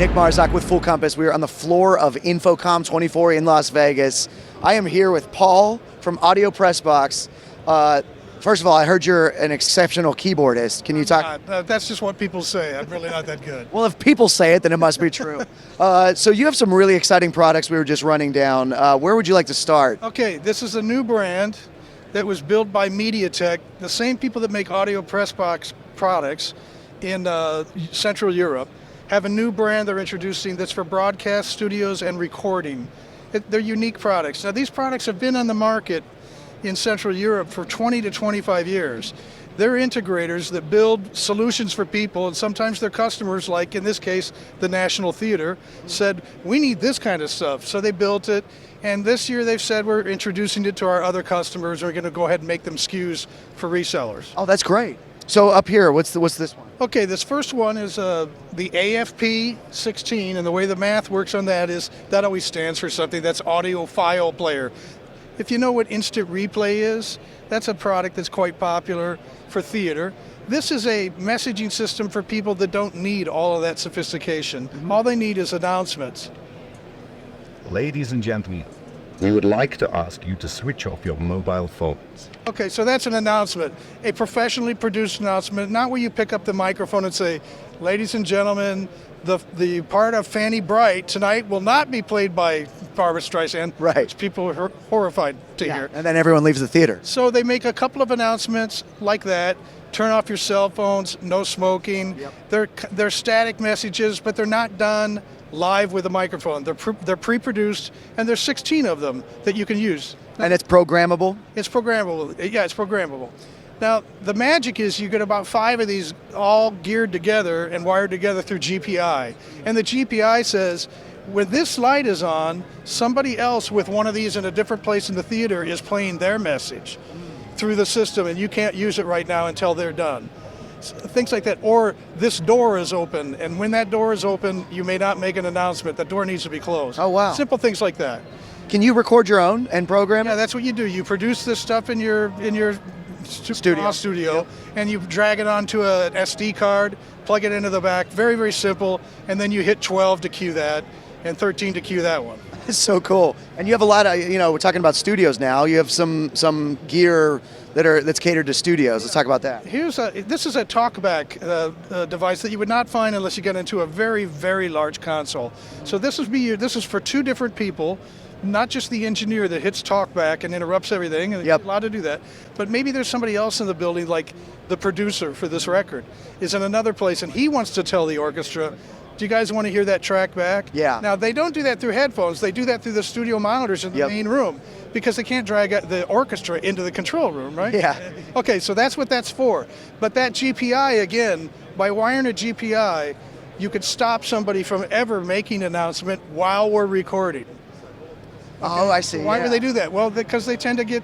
Nick Marzak with Full Compass. We are on the floor of InfoComm 24 in Las Vegas. I am here with Paul from AudioPressBox. First of all, I heard you're an exceptional keyboardist. Can you talk? That's just what people say. I'm really not that good. Well, if people say it, then it must be true. So you have some really exciting products we were just running down. Where would you like to start? Okay, this is a new brand that was built by MediaTek, the same people that make AudioPressBox products in Central Europe. Have a new brand they're introducing that's for broadcast studios and recording. They're unique products. Now, these products have been on the market in Central Europe for 20 to 25 years. They're integrators that build solutions for people, and sometimes their customers, like in this case, the National Theater, said, we need this kind of stuff. So they built it, and this year they've said we're introducing it to our other customers. We're going to go ahead and make them SKUs for resellers. Oh, that's great. So up here, what's this one? Okay, this first one is the AFP 16, and the way the math works on that is that always stands for something. That's audio file player. If you know what instant replay is, that's a product that's quite popular for theater. This is a messaging system for people that don't need all of that sophistication. All they need is announcements. Ladies and gentlemen, we would like to ask you to switch off your mobile phones. Okay, so that's an announcement, a professionally produced announcement, not where you pick up the microphone and say, ladies and gentlemen, the part of Fanny Bright tonight will not be played by Barbra Streisand, right, which people are horrified to hear. And then everyone leaves the theater. So they make a couple of announcements like that. Turn off your cell phones, no smoking. Yep. They're static messages, but they're not done live with a microphone. They're pre-produced, and there's 16 of them that you can use. And it's programmable? It's programmable. Yeah, it's programmable. Now, the magic is you get about 5 of these all geared together and wired together through GPI. And the GPI says, when this light is on, somebody else with one of these in a different place in the theater is playing their message through the system, and you can't use it right now until they're done. Things like that. Or this door is open, and when that door is open, you may not make an announcement. The door needs to be closed. Oh, wow. Simple things like that. Can you record your own and program it? Yeah, that's what you do. You produce this stuff in your studio, yep, and you drag it onto an SD card, plug it into the back. Very, very simple. And then you hit 12 to cue that, and 13 to cue that one. It's so cool. And you have a lot of, we're talking about studios now. You have some gear that's catered to studios. Let's talk about that. This is a talkback device that you would not find unless you get into a very, very large console. So this is for 2 different people, not just the engineer that hits talkback and interrupts everything, and yep, you're allowed to do that, but maybe there's somebody else in the building, like the producer for this record is in another place, and he wants to tell the orchestra, do you guys want to hear that track back? Yeah. Now, they don't do that through headphones. They do that through the studio monitors in the main room, because they can't drag the orchestra into the control room, right? Yeah. Okay, so that's what that's for. But that GPI, again, by wiring a GPI, you could stop somebody from ever making an announcement while we're recording. Okay? Oh, I see. Why would they do that? Well, because they tend to get...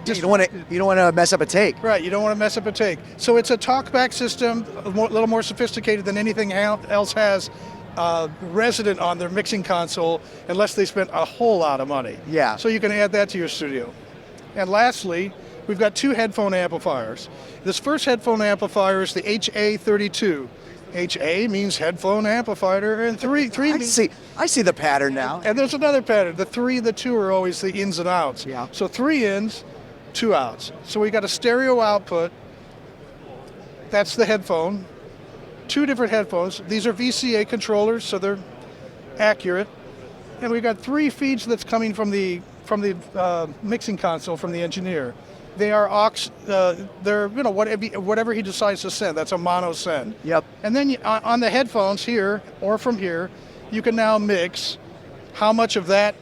You don't want to mess up a take. Right, you don't want to mess up a take. So it's a talkback system, a little more sophisticated than anything else has resident on their mixing console, unless they spent a whole lot of money. Yeah. So you can add that to your studio. And lastly, we've got 2 headphone amplifiers. This first headphone amplifier is the HA32. HA means headphone amplifier, and 3 means... I see the pattern now. And there's another pattern. The 3 and the 2 are always the ins and outs. Yeah. So 3 ins, 2 outs. So we got a stereo output. That's the headphone. 2 different headphones. These are VCA controllers, so they're accurate. And we've got 3 feeds that's coming from the mixing console from the engineer. They are aux. They're whatever he decides to send. That's a mono send. Yep. And then on the headphones here or from here, you can now mix how much of that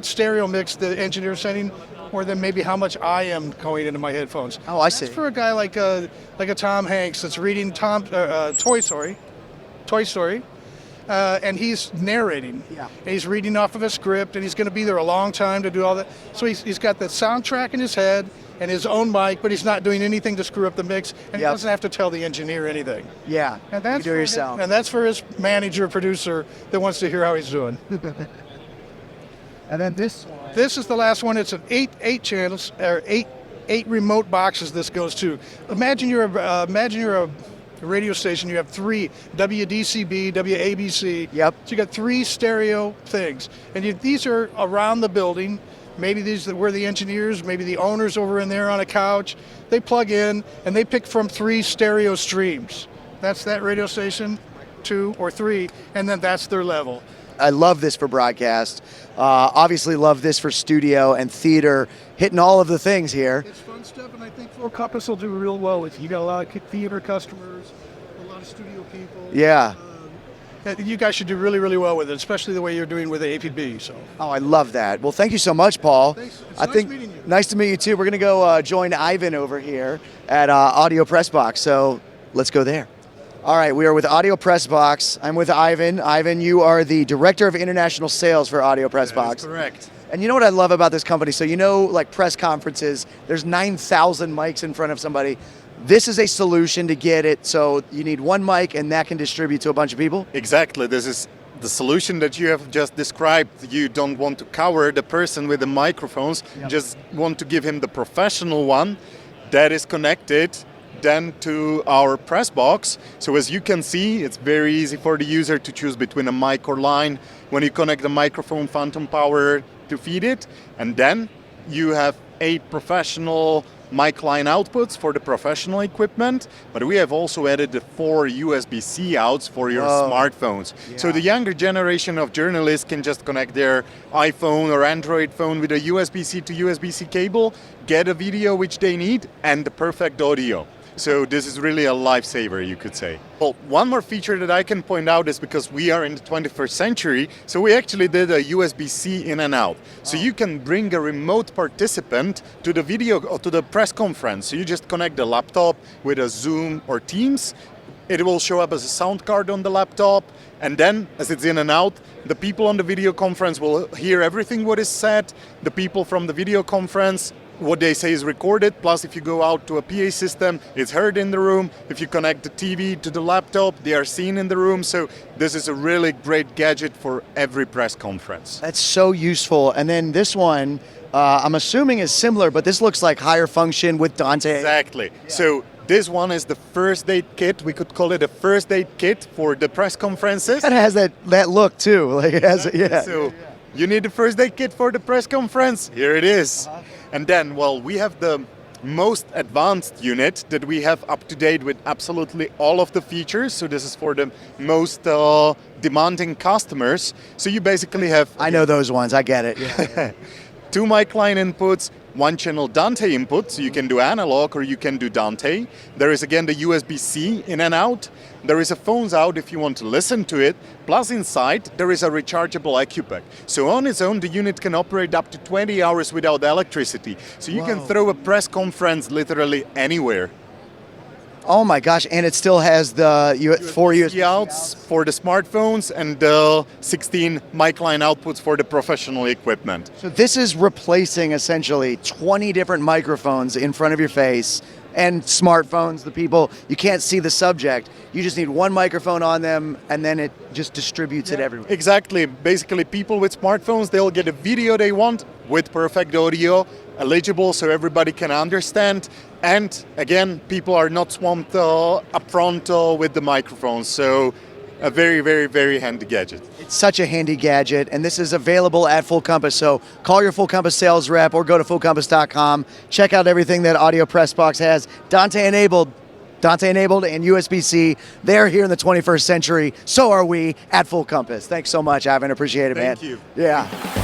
stereo mix the engineer is sending, or then maybe how much I am going into my headphones. Oh, I see. That's for a guy like a Tom Hanks that's reading Toy Story, and he's narrating. Yeah. And he's reading off of a script, and he's going to be there a long time to do all that. So he's got the soundtrack in his head and his own mic, but he's not doing anything to screw up the mix, and he doesn't have to tell the engineer anything. Yeah, and that's you do it yourself. And that's for his manager, producer that wants to hear how he's doing. And then this one. This is the last one. It's an 8 channels, or 8 remote boxes this goes to. Imagine you're a radio station, you have 3, WDCB, WABC. Yep. So you got 3 stereo things. And these are around the building. Maybe these were the engineers, maybe the owners over in there on a couch. They plug in and they pick from 3 stereo streams. That's that radio station, 2 or 3, and then that's their level. I love this for broadcast. Obviously love this for studio and theater, hitting all of the things here. It's fun stuff, and I think Full Compass will do real well with you. You got a lot of theater customers, a lot of studio people. Yeah. You guys should do really, really well with it, especially the way you're doing with the APB. So. Oh, I love that. Well, thank you so much, Paul. Thanks. It's I nice think meeting you. nice to meet you too. We're gonna go join Ivan over here at AudioPressBox. So let's go there. All right, we are with AudioPressBox. I'm with Ivan. Ivan, you are the Director of International Sales for AudioPressBox. That's correct. And you know what I love about this company? So you know, like press conferences, there's 9,000 mics in front of somebody. This is a solution to get it so you need one mic and that can distribute to a bunch of people? Exactly. This is the solution that you have just described. You don't want to cover the person with the microphones, Yep. just want to give him the professional one that is connected then to our PressBox. So as you can see, it's very easy for the user to choose between a mic or line when you connect the microphone phantom power to feed it. And then you have 8 professional mic line outputs for the professional equipment, but we have also added the 4 USB-C outs for your smartphones. So Yeah. the younger generation of journalists can just connect their iPhone or Android phone with a USB-C to USB-C cable, get a video which they need, and the perfect audio. So this is really a lifesaver, you could say. Well, one more feature that I can point out is because we are in the 21st century, so we actually did a USB-C in and out. So you can bring a remote participant to the video or to the press conference. So you just connect the laptop with a Zoom or Teams. It will show up as a sound card on the laptop, and then as it's in and out, the people on the video conference will hear everything what is said. The people from the video conference, what they say is recorded, plus if you go out to a PA system, it's heard in the room. If you connect the TV to the laptop, they are seen in the room. So this is a really great gadget for every press conference. That's so useful. And then this one, I'm assuming is similar, but this looks like higher function with Dante. Exactly. So this one is the first aid kit. We could call it a first aid kit for the press conferences. It has that look too. Like it has, yeah. So you need the first aid kit for the press conference. Here it is. And then, well, we have the most advanced unit that we have up to date with absolutely all of the features. So this is for the most demanding customers. So you basically have... I know those ones. I get it. Yeah. 2 mic line inputs, 1 channel Dante input, so you can do analog or you can do Dante. There is again the USB-C in and out. There is a phones out if you want to listen to it. Plus inside, there is a rechargeable AccuPack. So on its own, the unit can operate up to 20 hours without electricity. So you can throw a press conference literally anywhere. Oh my gosh! And it still has the 4 USB outs for the smartphones and the 16 mic line outputs for the professional equipment. So this is replacing essentially 20 different microphones in front of your face and smartphones. The people, you can't see the subject. You just need one microphone on them, and then it just distributes it everywhere. Exactly. Basically, people with smartphones, they'll get a video they want with perfect audio, eligible so everybody can understand. And again, people are not swamped up front with the microphones. So a very, very, very handy gadget. It's such a handy gadget, and this is available at Full Compass. So call your Full Compass sales rep or go to fullcompass.com. Check out everything that AudioPressBox has. Dante enabled and USB-C. They're here in the 21st century. So are we at Full Compass. Thanks so much, Ivan. Appreciate it, man. Thank you. Yeah.